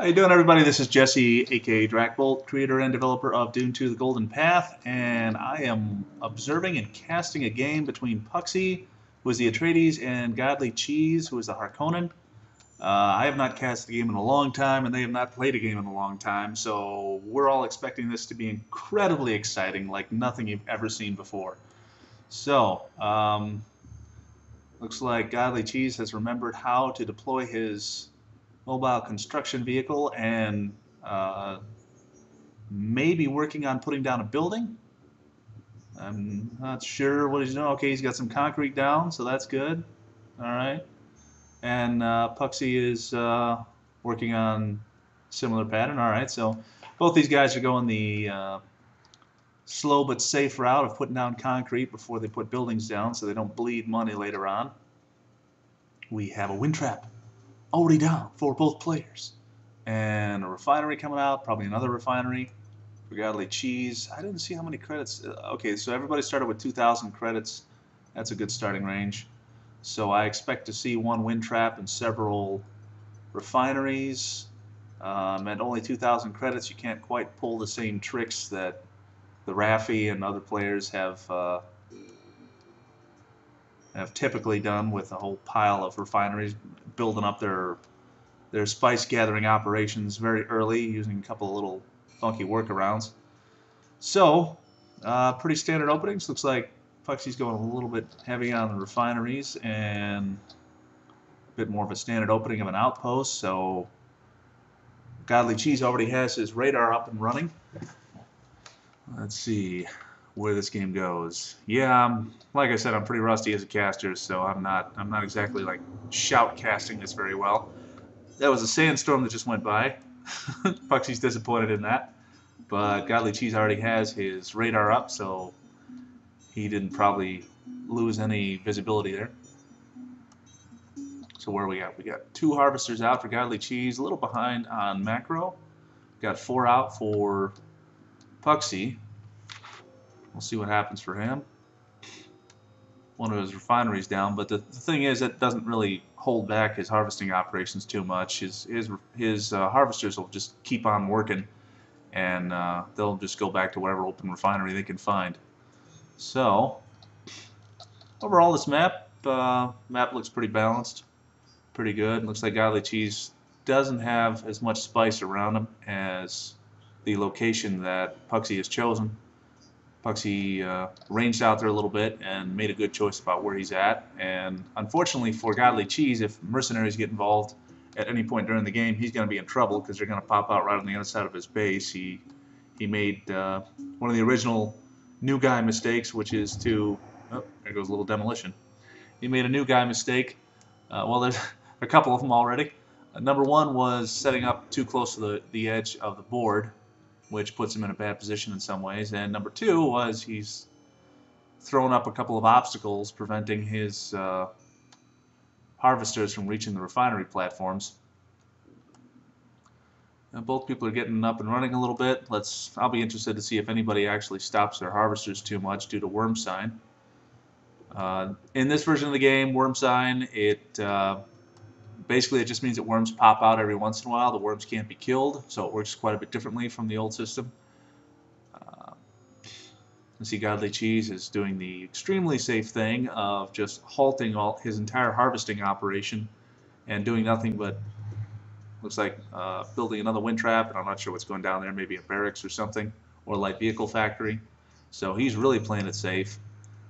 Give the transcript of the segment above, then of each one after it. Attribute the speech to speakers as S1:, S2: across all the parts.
S1: How you doing, everybody? This is Jesse, aka Drakbolt, creator and developer of Dune 2: The Golden Path, and I am observing and casting a game between Puxii, who is the Atreides, and godlycheese, who is the Harkonnen. I have not cast the game in a long time, and they have not played a game in a long time, so we're all expecting this to be incredibly exciting, like nothing you've ever seen before. So, looks like godlycheese has remembered how to deploy his mobile construction vehicle and maybe working on putting down a building. I'm not sure what he's doing. Okay, he's got some concrete down, so that's good. All right. And Puxii is working on similar pattern. All right, so both these guys are going the slow but safe route of putting down concrete before they put buildings down so they don't bleed money later on. We have a wind trap already down for both players. And a refinery coming out, probably another refinery for godlycheese. I didn't see how many credits. Okay, so everybody started with 2,000 credits. That's a good starting range. So I expect to see one wind trap and several refineries. At only 2,000 credits, you can't quite pull the same tricks that the Raffi and other players have typically done with a whole pile of refineries, building up their spice gathering operations very early using a couple of little funky workarounds. So, pretty standard openings. Looks like Puxii's going a little bit heavy on the refineries and a bit more of a standard opening of an outpost. So, godlycheese already has his radar up and running. Let's see where this game goes. Yeah, like I said, I'm pretty rusty as a caster, so I'm not exactly like shout casting this very well. That was a sandstorm that just went by. Puxii's disappointed in that. But godlycheese already has his radar up, so he didn't probably lose any visibility there. So where we got? We got 2 harvesters out for godlycheese, a little behind on macro. Got 4 out for Puxii. We'll see what happens for him. One of his refineries down, but the thing is that doesn't really hold back his harvesting operations too much. His harvesters will just keep on working, and they'll just go back to whatever open refinery they can find. So overall, this map looks pretty balanced, pretty good. Looks like godlycheese doesn't have as much spice around him as the location that Puxii has chosen. Puxii ranged out there a little bit and made a good choice about where he's at. And unfortunately for godlycheese, if mercenaries get involved at any point during the game, he's going to be in trouble because they're going to pop out right on the other side of his base. He made one of the original new guy mistakes, which is to... Oh, there goes a little demolition. He made a new guy mistake. Well, there's a couple of them already. Number 1 was setting up too close to the edge of the board, which puts him in a bad position in some ways. And number 2 was he's thrown up a couple of obstacles preventing his harvesters from reaching the refinery platforms. And both people are getting up and running a little bit. I'll be interested to see if anybody actually stops their harvesters too much due to worm sign. In this version of the game, worm sign, basically, it just means that worms pop out every once in a while. The worms can't be killed, so it works quite a bit differently from the old system. You see godlycheese is doing the extremely safe thing of just halting his entire harvesting operation and doing nothing but, looks like, building another wind trap, and I'm not sure what's going down there, maybe a barracks or something, or a light vehicle factory. So he's really playing it safe.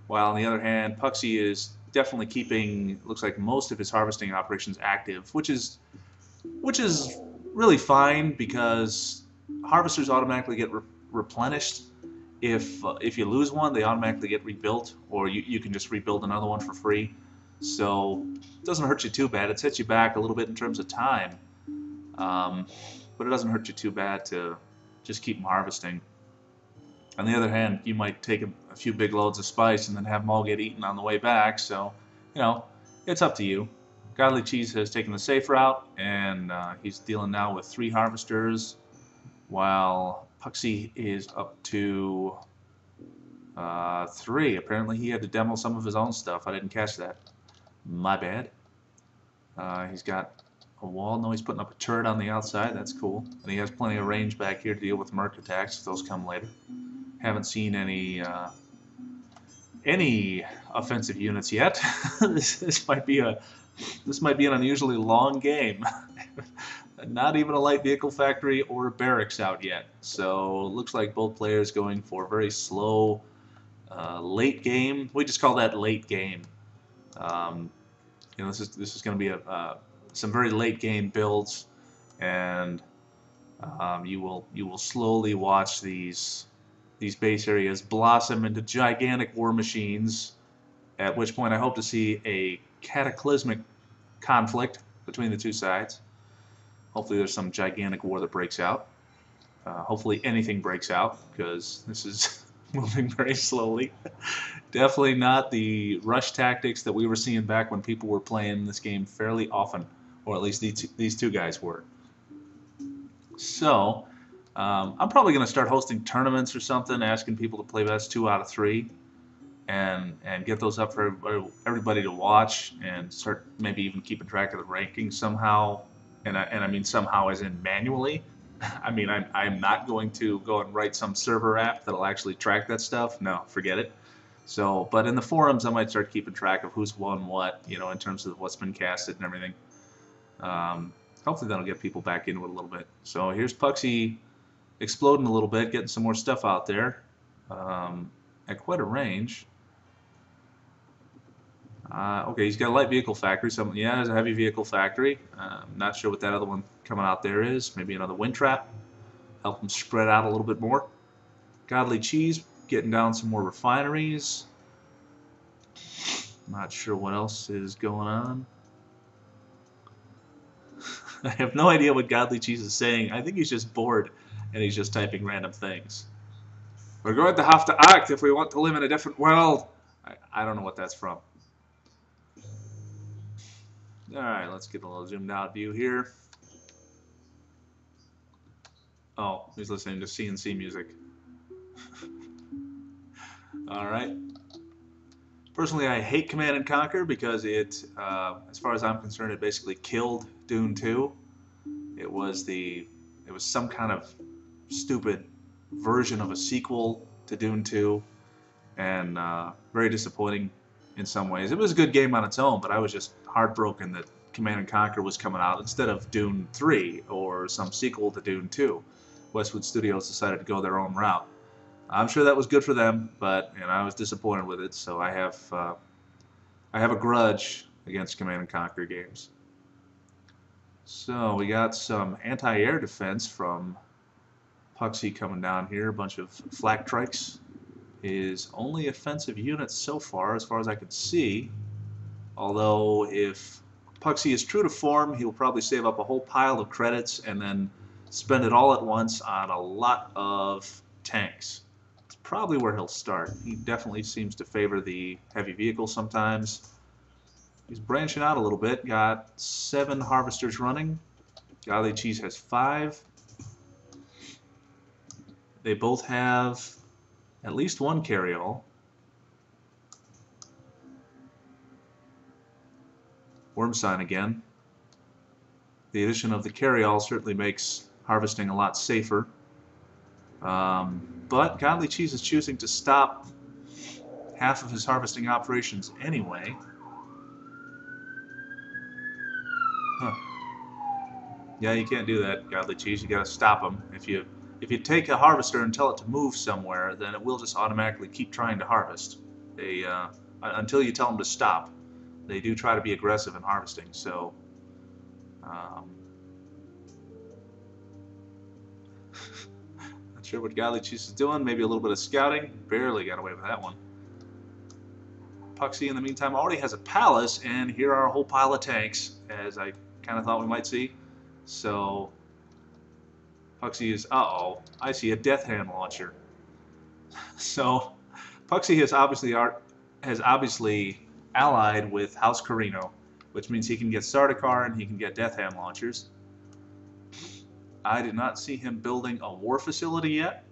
S1: While on the other hand, Puxii is definitely keeping, looks like, most of his harvesting operations active, which is really fine because harvesters automatically get replenished. If you lose one, they automatically get rebuilt, or you can just rebuild another one for free. So it doesn't hurt you too bad. It sets you back a little bit in terms of time, but it doesn't hurt you too bad to just keep them harvesting. On the other hand, you might take a few big loads of spice and then have them all get eaten on the way back, so, it's up to you. godlycheese has taken the safe route, and he's dealing now with 3 harvesters, while Puxii is up to 3. Apparently he had to demo some of his own stuff. I didn't catch that. My bad. He's got a wall. No, he's putting up a turret on the outside. That's cool. And he has plenty of range back here to deal with merc attacks if those come later. Haven't seen any offensive units yet. This might be an unusually long game. Not even a light vehicle factory or a barracks out yet. So looks like both players going for a very slow late game. We just call that late game. This is going to be some very late game builds, and you will slowly watch these base areas blossom into gigantic war machines, at which point I hope to see a cataclysmic conflict between the two sides. Hopefully there's some gigantic war that breaks out. Hopefully anything breaks out, because this is moving very slowly. Definitely not the rush tactics that we were seeing back when people were playing this game fairly often, or at least these two guys were. So I'm probably going to start hosting tournaments or something, asking people to play best 2 out of 3, and get those up for everybody to watch, and start maybe even keeping track of the rankings somehow. And I mean somehow as in manually. I mean, I'm not going to go and write some server app that'll actually track that stuff. No, forget it. So, but in the forums, I might start keeping track of who's won what, in terms of what's been casted and everything. Hopefully that'll get people back into it a little bit. So here's Puxii exploding a little bit, getting some more stuff out there at quite a range. Okay, he's got a light vehicle factory. Yeah, there's a heavy vehicle factory. Not sure what that other one coming out there is. Maybe another wind trap. Help him spread out a little bit more. Godly Cheese getting down some more refineries. Not sure what else is going on. I have no idea what Godly Cheese is saying. I think he's just bored and he's just typing random things. We're going to have to act if we want to live in a different world. I don't know what that's from. Alright, let's get a little zoomed out view here. Oh, he's listening to CNC music. Alright. Personally, I hate Command & Conquer because it, as far as I'm concerned, it basically killed Dune 2. It was some kind of stupid version of a sequel to Dune 2, and very disappointing in some ways. It was a good game on its own, but I was just heartbroken that Command & Conquer was coming out instead of Dune 3 or some sequel to Dune 2. Westwood Studios decided to go their own route. I'm sure that was good for them, but I was disappointed with it, so I have a grudge against Command & Conquer games. So we got some anti-air defense from Puxii coming down here, a bunch of flak trikes. His only offensive unit so far as I could see, although if Puxii is true to form, he'll probably save up a whole pile of credits and then spend it all at once on a lot of tanks. It's probably where he'll start. He definitely seems to favor the heavy vehicle sometimes. He's branching out a little bit. Got 7 harvesters running. Godly Cheese has 5. They both have at least one carryall. Worm sign again. The addition of the carryall certainly makes harvesting a lot safer. But Godly Cheese is choosing to stop half of his harvesting operations anyway. Huh. Yeah, you can't do that, Godly Cheese. You gotta stop him. If you take a harvester and tell it to move somewhere, then it will just automatically keep trying to harvest. They until you tell them to stop. They do try to be aggressive in harvesting, so not sure what Godly Cheese is doing. Maybe a little bit of scouting. Barely got away with that one. Puxii, in the meantime, already has a palace, and here are a whole pile of tanks, as I kind of thought we might see. So Puxii is, uh-oh, I see a death hand launcher. So Puxii has obviously allied with House Carino, which means he can get Sardaukar and he can get death hand launchers. I did not see him building a war facility yet.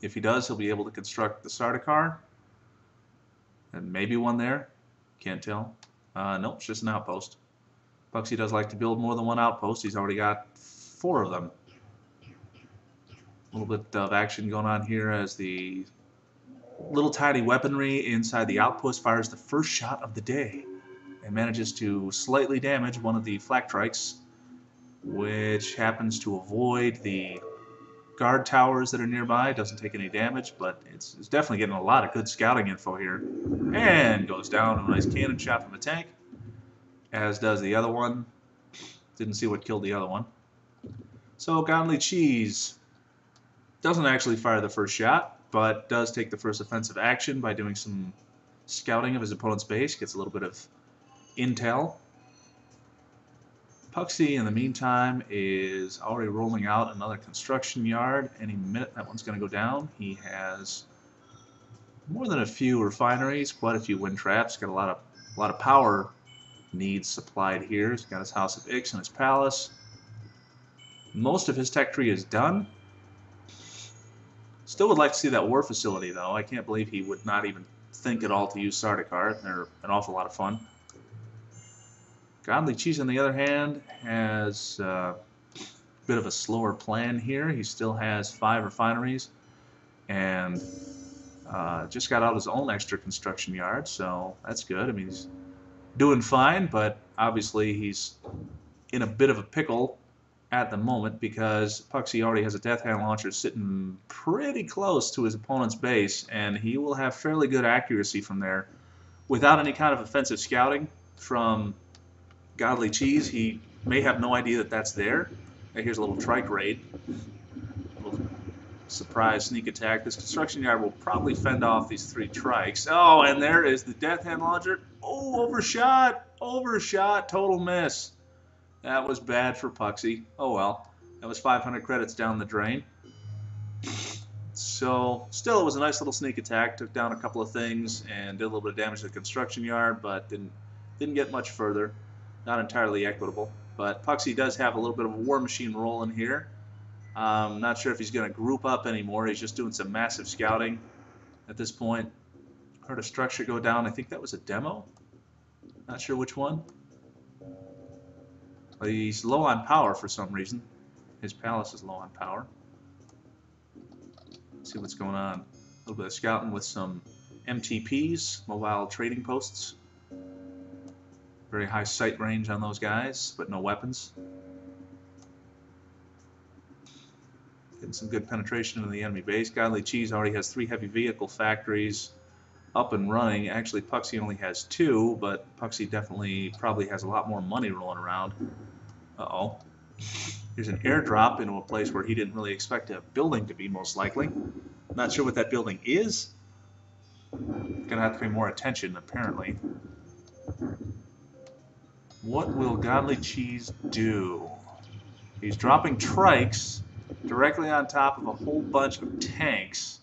S1: If he does, he'll be able to construct the Sardaukar. And maybe one there. Can't tell. Nope, it's just an outpost. Puxii does like to build more than one outpost. He's already got 4 of them. A little bit of action going on here as the little tiny weaponry inside the outpost fires the first shot of the day and manages to slightly damage one of the flak trikes, which happens to avoid the guard towers that are nearby. Doesn't take any damage, but it's definitely getting a lot of good scouting info here. And goes down. A nice cannon shot from the tank, as does the other one. Didn't see what killed the other one. So godlycheese doesn't actually fire the first shot, but does take the first offensive action by doing some scouting of his opponent's base. Gets a little bit of intel. Puxii, in the meantime, is already rolling out another construction yard. Any minute that one's going to go down. He has more than a few refineries, quite a few wind traps. Got a lot of power needs supplied here. He's got his House of Ix and his palace. Most of his tech tree is done. Still would like to see that war facility, though. I can't believe he would not even think at all to use Sardaukar. They're an awful lot of fun. godlycheese, on the other hand, has a bit of a slower plan here. He still has 5 refineries and just got out his own extra construction yard, so that's good. I mean, he's doing fine, but obviously he's in a bit of a pickle at the moment because Puxii already has a death hand launcher sitting pretty close to his opponent's base, and he will have fairly good accuracy from there without any kind of offensive scouting from godlycheese. He may have no idea that that's there. Here's a little trike raid. A little surprise sneak attack. This construction yard will probably fend off these 3 trikes. Oh, and there is the death hand launcher. Oh, overshot! Overshot! Total miss. That was bad for Puxii. Oh well. That was 500 credits down the drain. So, still, it was a nice little sneak attack. Took down a couple of things and did a little bit of damage to the construction yard, but didn't get much further. Not entirely equitable. But Puxii does have a little bit of a war machine rolling here. Not sure if he's going to group up anymore. He's just doing some massive scouting at this point. Heard a structure go down. I think that was a demo. Not sure which one. But he's low on power for some reason. His palace is low on power. Let's see what's going on. A little bit of scouting with some MTPs, mobile trading posts. Very high sight range on those guys, but no weapons. Getting some good penetration into the enemy base. godlycheese already has 3 heavy vehicle factories up and running. Actually, Puxii only has 2, but Puxii definitely probably has a lot more money rolling around. Uh-oh. Here's an airdrop into a place where he didn't really expect a building to be, most likely. Not sure what that building is. Gonna have to pay more attention, apparently. What will godlycheese do? He's dropping trikes directly on top of a whole bunch of tanks.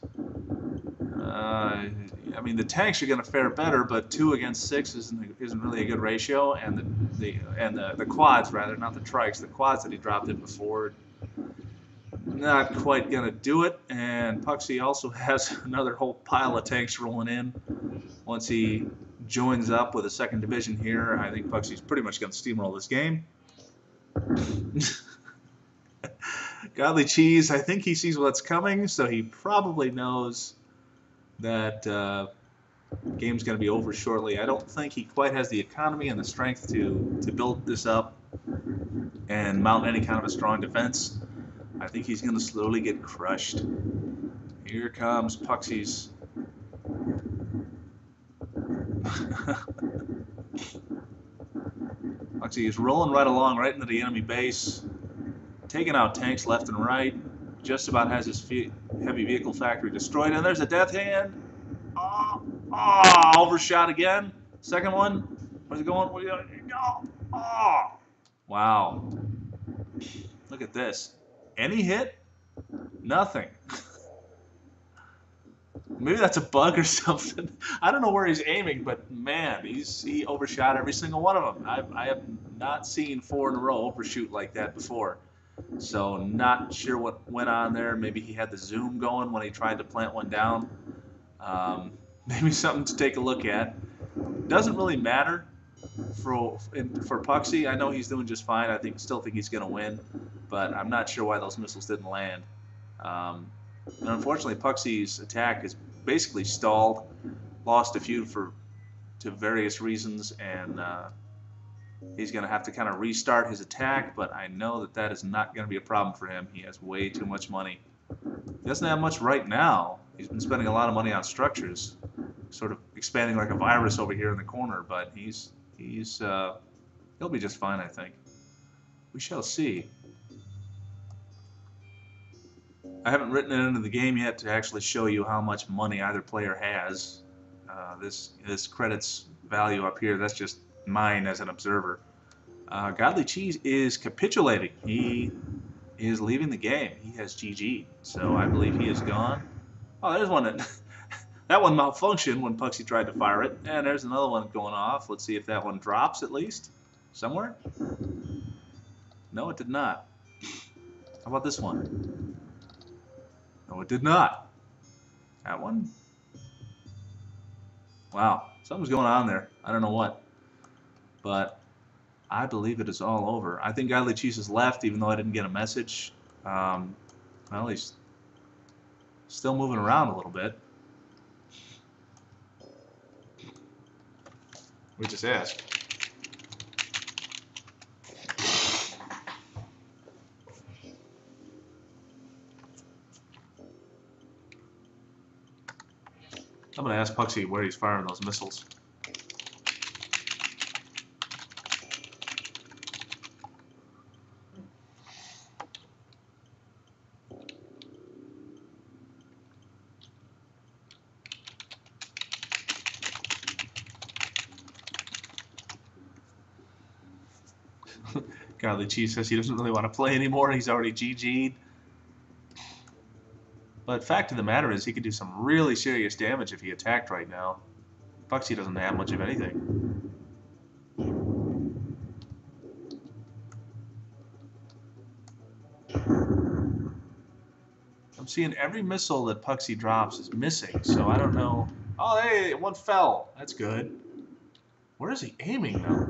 S1: I mean, the tanks are going to fare better, but 2 against 6 isn't really a good ratio. And the quads, rather, not the trikes, the quads that he dropped in before, not quite going to do it. And Puxii also has another whole pile of tanks rolling in. Once he joins up with a 2nd division here, I think Puxii's pretty much going to steamroll this game. godlycheese, I think he sees what's coming, so he probably knows that game's going to be over shortly. I don't think he quite has the economy and the strength to build this up and mount any kind of a strong defense. I think he's going to slowly get crushed. Here comes Puxii's. Puxii is rolling right along, right into the enemy base, taking out tanks left and right. Just about has his heavy vehicle factory destroyed, and there's a death hand. Oh, overshot again. 2nd one. Where's it going? Oh, wow. Look at this. Any hit? Nothing. Maybe that's a bug or something. I don't know where he's aiming, but man, he overshot every single one of them. I have not seen 4 in a row overshoot like that before. So not sure what went on there. Maybe he had the zoom going when he tried to plant one down. Maybe something to take a look at. Doesn't really matter for Puxii. I know he's doing just fine. Still think he's going to win, but I'm not sure why those missiles didn't land. And unfortunately, Puxii's attack is basically stalled, lost a few to various reasons, and he's going to have to kind of restart his attack. But I know that is not going to be a problem for him. He has way too much money. He doesn't have much right now. He's been spending a lot of money on structures, sort of expanding like a virus over here in the corner. But he'll be just fine, I think. We shall see. I haven't written it into the game yet to actually show you how much money either player has. This credits value up here, that's just mine as an observer. Godly Cheese is capitulating. He is leaving the game. He has GG'd, so I believe he is gone. Oh, there's one that one malfunctioned when Puxii tried to fire it, and there's another one going off. Let's see if that one drops at least somewhere. No, it did not. How about this one? No, it did not. That one? Wow, something's going on there. I don't know what. But I believe it is all over. I think Godly Cheese has left, even though I didn't get a message. Well, he's still moving around a little bit. We just asked. I'm going to ask Puxii where he's firing those missiles. Godly Cheese says he doesn't really want to play anymore. He's already GG'd. But fact of the matter is, he could do some really serious damage if he attacked right now. Puxii doesn't have much of anything. I'm seeing every missile that Puxii drops is missing, so I don't know. Oh, hey, one fell. That's good. Where is he aiming, though?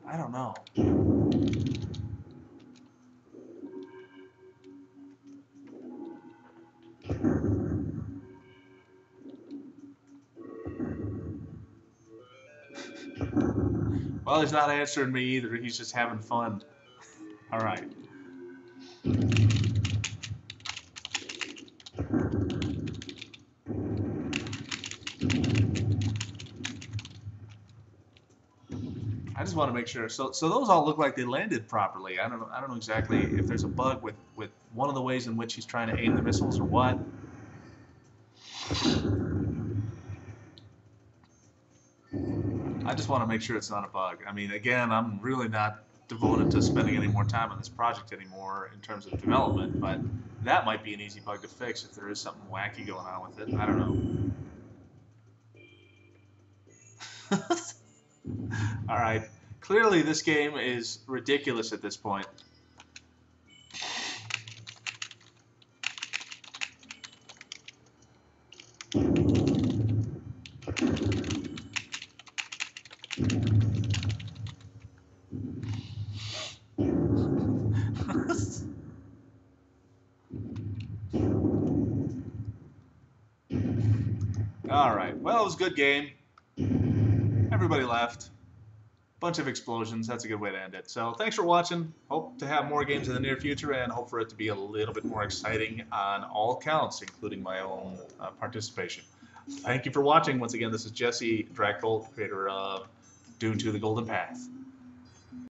S1: I don't know. Well, he's not answering me either. He's just having fun. All right. I just want to make sure. So those all look like they landed properly. I don't know exactly if there's a bug with one of the ways in which he's trying to aim the missiles or what. I just want to make sure it's not a bug. I mean, again, I'm really not devoted to spending any more time on this project anymore in terms of development, but that might be an easy bug to fix if there is something wacky going on with it. I don't know. All right. Clearly, this game is ridiculous at this point. All right. Well, it was a good game. Everybody left. Bunch of explosions. That's a good way to end it. So thanks for watching. Hope to have more games in the near future, and hope for it to be a little bit more exciting on all counts, including my own participation. Thank you for watching. Once again, this is Jesse Dracul, creator of Dune 2: The Golden Path.